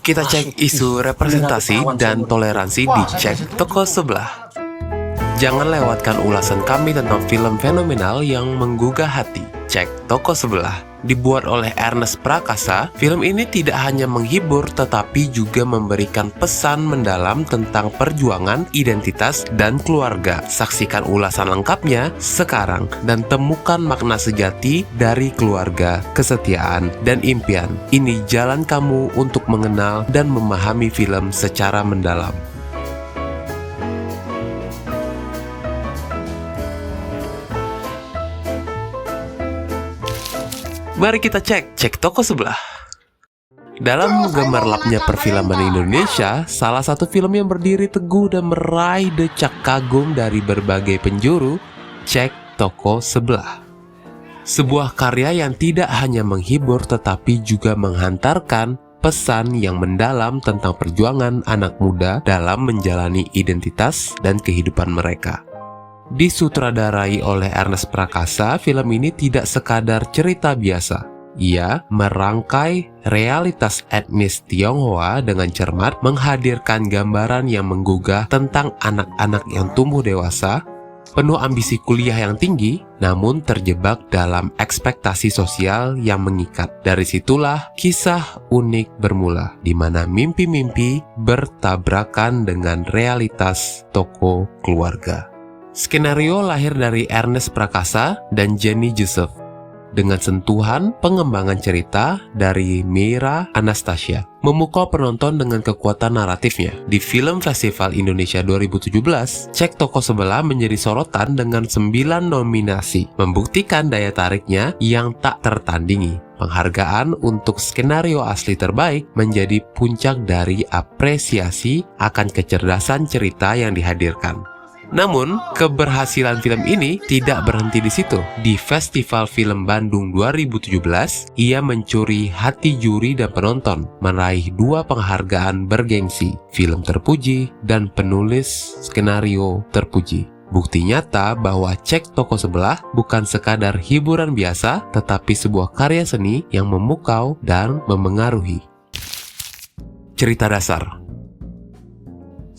Kita cek isu representasi dan toleransi di Cek Toko Sebelah. Jangan lewatkan ulasan kami tentang film fenomenal yang menggugah hati. Cek Toko Sebelah. Dibuat oleh Ernest Prakasa, film ini tidak hanya menghibur tetapi juga memberikan pesan mendalam tentang perjuangan, identitas, dan keluarga. Saksikan ulasan lengkapnya sekarang dan temukan makna sejati dari keluarga, kesetiaan, dan impian. Ini jalan kamu untuk mengenal dan memahami film secara mendalam. Mari kita cek Toko Sebelah. Dalam gemerlapnya perfilman Indonesia, salah satu film yang berdiri teguh dan meraih decak kagum dari berbagai penjuru, Cek Toko Sebelah. Sebuah karya yang tidak hanya menghibur tetapi juga menghantarkan pesan yang mendalam tentang perjuangan anak muda dalam menjalani identitas dan kehidupan mereka. Disutradarai oleh Ernest Prakasa, film ini tidak sekadar cerita biasa. Ia merangkai realitas etnis Tionghoa dengan cermat, menghadirkan gambaran yang menggugah tentang anak-anak yang tumbuh dewasa, penuh ambisi kuliah yang tinggi, namun terjebak dalam ekspektasi sosial yang mengikat. Dari situlah kisah unik bermula, di mana mimpi-mimpi bertabrakan dengan realitas tokoh keluarga. Skenario lahir dari Ernest Prakasa dan Jenny Joseph, dengan sentuhan pengembangan cerita dari Meira Anastasia, memukau penonton dengan kekuatan naratifnya. Di Film Festival Indonesia 2017, Cek Toko Sebelah menjadi sorotan dengan 9 nominasi, membuktikan daya tariknya yang tak tertandingi. Penghargaan untuk skenario asli terbaik menjadi puncak dari apresiasi akan kecerdasan cerita yang dihadirkan. Namun, keberhasilan film ini tidak berhenti di situ. Di Festival Film Bandung 2017, ia mencuri hati juri dan penonton, meraih 2 penghargaan bergengsi, film terpuji dan penulis skenario terpuji. Bukti nyata bahwa Cek Toko Sebelah bukan sekadar hiburan biasa, tetapi sebuah karya seni yang memukau dan memengaruhi. Cerita dasar.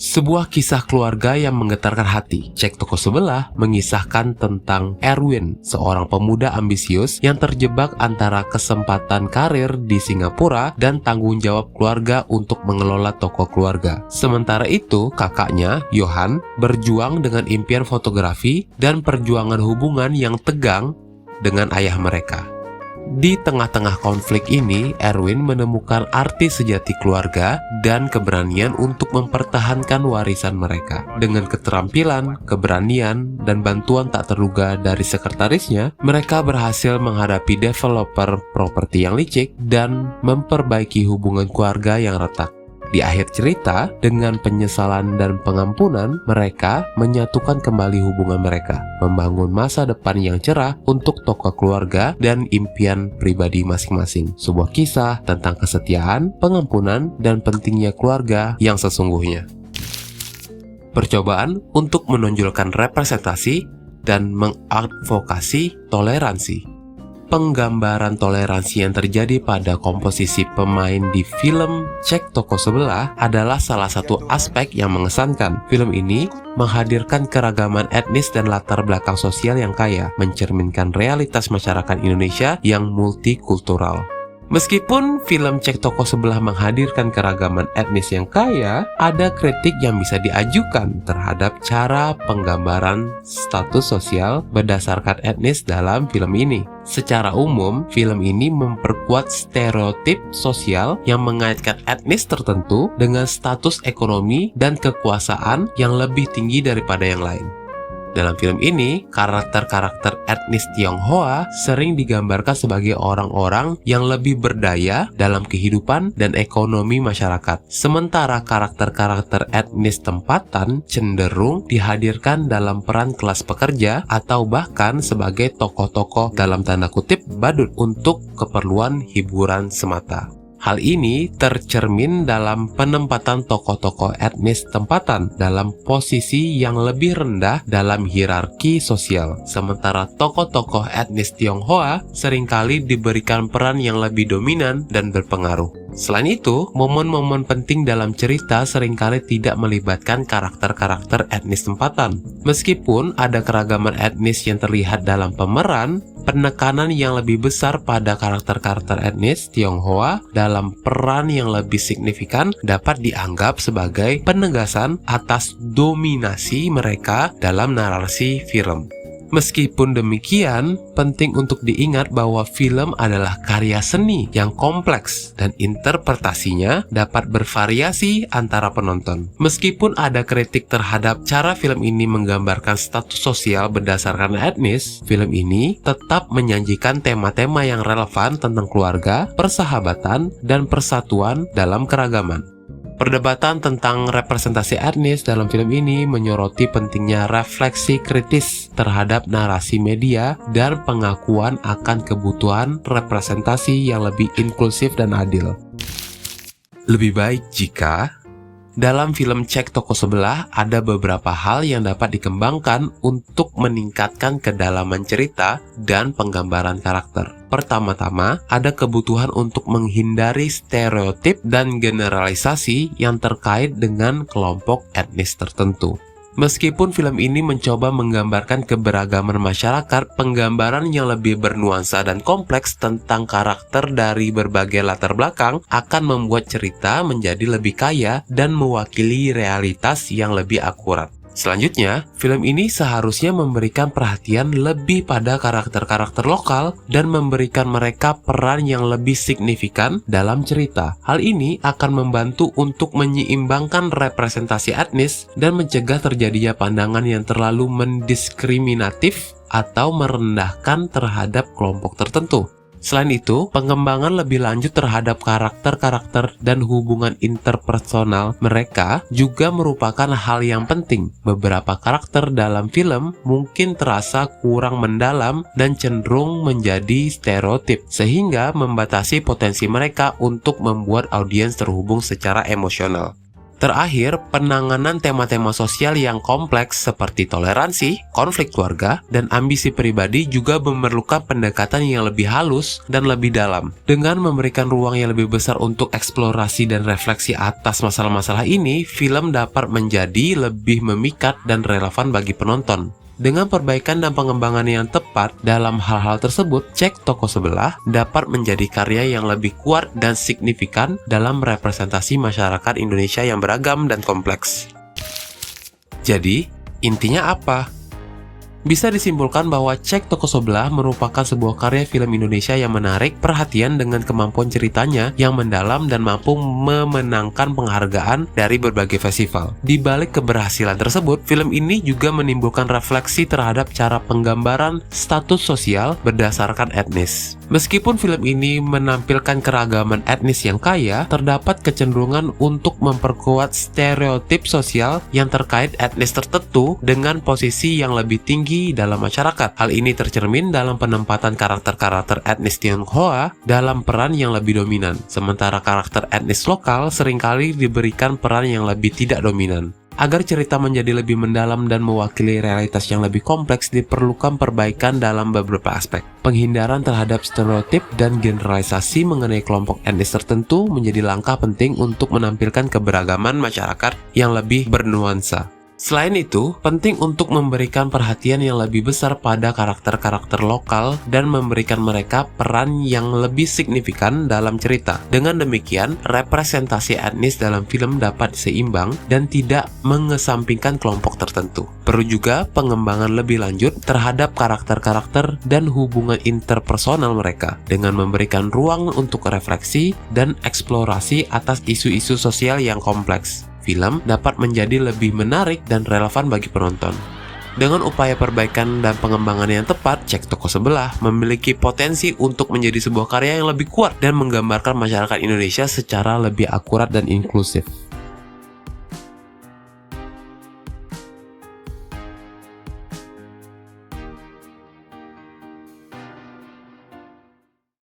Sebuah kisah keluarga yang menggetarkan hati. Cek Toko Sebelah mengisahkan tentang Erwin, seorang pemuda ambisius yang terjebak antara kesempatan karir di Singapura dan tanggung jawab keluarga untuk mengelola toko keluarga. Sementara itu, kakaknya, Johan, berjuang dengan impian fotografi dan perjuangan hubungan yang tegang dengan ayah mereka. Di tengah-tengah konflik ini, Erwin menemukan arti sejati keluarga dan keberanian untuk mempertahankan warisan mereka. Dengan keterampilan, keberanian, dan bantuan tak terduga dari sekretarisnya, mereka berhasil menghadapi developer properti yang licik dan memperbaiki hubungan keluarga yang retak. Di akhir cerita, dengan penyesalan dan pengampunan, mereka menyatukan kembali hubungan mereka, membangun masa depan yang cerah untuk tokoh keluarga dan impian pribadi masing-masing. Sebuah kisah tentang kesetiaan, pengampunan, dan pentingnya keluarga yang sesungguhnya. Percobaan untuk menonjolkan representasi dan mengadvokasi toleransi. Penggambaran toleransi yang terjadi pada komposisi pemain di film Cek Toko Sebelah adalah salah satu aspek yang mengesankan. Film ini menghadirkan keragaman etnis dan latar belakang sosial yang kaya, mencerminkan realitas masyarakat Indonesia yang multikultural. Meskipun film Cek Toko Sebelah menghadirkan keragaman etnis yang kaya, ada kritik yang bisa diajukan terhadap cara penggambaran status sosial berdasarkan etnis dalam film ini. Secara umum, film ini memperkuat stereotip sosial yang mengaitkan etnis tertentu dengan status ekonomi dan kekuasaan yang lebih tinggi daripada yang lain. Dalam film ini, karakter-karakter etnis Tionghoa sering digambarkan sebagai orang-orang yang lebih berdaya dalam kehidupan dan ekonomi masyarakat. Sementara karakter-karakter etnis tempatan cenderung dihadirkan dalam peran kelas pekerja atau bahkan sebagai tokoh-tokoh dalam tanda kutip badut untuk keperluan hiburan semata. Hal ini tercermin dalam penempatan tokoh-tokoh etnis tempatan dalam posisi yang lebih rendah dalam hierarki sosial. Sementara tokoh-tokoh etnis Tionghoa seringkali diberikan peran yang lebih dominan dan berpengaruh. Selain itu, momen-momen penting dalam cerita seringkali tidak melibatkan karakter-karakter etnis tempatan. Meskipun ada keragaman etnis yang terlihat dalam pemeran, penekanan yang lebih besar pada karakter-karakter etnis Tionghoa dalam peran yang lebih signifikan dapat dianggap sebagai penegasan atas dominasi mereka dalam narasi film. Meskipun demikian, penting untuk diingat bahwa film adalah karya seni yang kompleks dan interpretasinya dapat bervariasi antara penonton. Meskipun ada kritik terhadap cara film ini menggambarkan status sosial berdasarkan etnis, film ini tetap menyajikan tema-tema yang relevan tentang keluarga, persahabatan, dan persatuan dalam keragaman. Perdebatan tentang representasi etnis dalam film ini menyoroti pentingnya refleksi kritis terhadap narasi media dan pengakuan akan kebutuhan representasi yang lebih inklusif dan adil. Lebih baik jika dalam film Cek Toko Sebelah ada beberapa hal yang dapat dikembangkan untuk meningkatkan kedalaman cerita dan penggambaran karakter. Pertama-tama, ada kebutuhan untuk menghindari stereotip dan generalisasi yang terkait dengan kelompok etnis tertentu. Meskipun film ini mencoba menggambarkan keberagaman masyarakat, penggambaran yang lebih bernuansa dan kompleks tentang karakter dari berbagai latar belakang akan membuat cerita menjadi lebih kaya dan mewakili realitas yang lebih akurat. Selanjutnya, film ini seharusnya memberikan perhatian lebih pada karakter-karakter lokal dan memberikan mereka peran yang lebih signifikan dalam cerita. Hal ini akan membantu untuk menyeimbangkan representasi etnis dan mencegah terjadinya pandangan yang terlalu mendiskriminatif atau merendahkan terhadap kelompok tertentu. Selain itu, pengembangan lebih lanjut terhadap karakter-karakter dan hubungan interpersonal mereka juga merupakan hal yang penting. Beberapa karakter dalam film mungkin terasa kurang mendalam dan cenderung menjadi stereotip, sehingga membatasi potensi mereka untuk membuat audiens terhubung secara emosional. Terakhir, penanganan tema-tema sosial yang kompleks seperti toleransi, konflik keluarga, dan ambisi pribadi juga memerlukan pendekatan yang lebih halus dan lebih dalam. Dengan memberikan ruang yang lebih besar untuk eksplorasi dan refleksi atas masalah-masalah ini, film dapat menjadi lebih memikat dan relevan bagi penonton. Dengan perbaikan dan pengembangan yang tepat dalam hal-hal tersebut, Cek Toko Sebelah dapat menjadi karya yang lebih kuat dan signifikan dalam representasi masyarakat Indonesia yang beragam dan kompleks. Jadi, intinya apa? Bisa disimpulkan bahwa Cek Toko Sebelah merupakan sebuah karya film Indonesia yang menarik perhatian dengan kemampuan ceritanya yang mendalam dan mampu memenangkan penghargaan dari berbagai festival. Di balik keberhasilan tersebut, film ini juga menimbulkan refleksi terhadap cara penggambaran status sosial berdasarkan etnis. Meskipun film ini menampilkan keragaman etnis yang kaya, terdapat kecenderungan untuk memperkuat stereotip sosial yang terkait etnis tertentu dengan posisi yang lebih tinggi dalam masyarakat. Hal ini tercermin dalam penempatan karakter-karakter etnis Tionghoa dalam peran yang lebih dominan, sementara karakter etnis lokal seringkali diberikan peran yang lebih tidak dominan. Agar cerita menjadi lebih mendalam dan mewakili realitas yang lebih kompleks, diperlukan perbaikan dalam beberapa aspek. Penghindaran terhadap stereotip dan generalisasi mengenai kelompok etnis tertentu menjadi langkah penting untuk menampilkan keberagaman masyarakat yang lebih bernuansa. Selain itu, penting untuk memberikan perhatian yang lebih besar pada karakter-karakter lokal dan memberikan mereka peran yang lebih signifikan dalam cerita. Dengan demikian, representasi etnis dalam film dapat seimbang dan tidak mengesampingkan kelompok tertentu. Perlu juga pengembangan lebih lanjut terhadap karakter-karakter dan hubungan interpersonal mereka, dengan memberikan ruang untuk refleksi dan eksplorasi atas isu-isu sosial yang kompleks. Film dapat menjadi lebih menarik dan relevan bagi penonton. Dengan upaya perbaikan dan pengembangan yang tepat, Cek Toko Sebelah memiliki potensi untuk menjadi sebuah karya yang lebih kuat dan menggambarkan masyarakat Indonesia secara lebih akurat dan inklusif.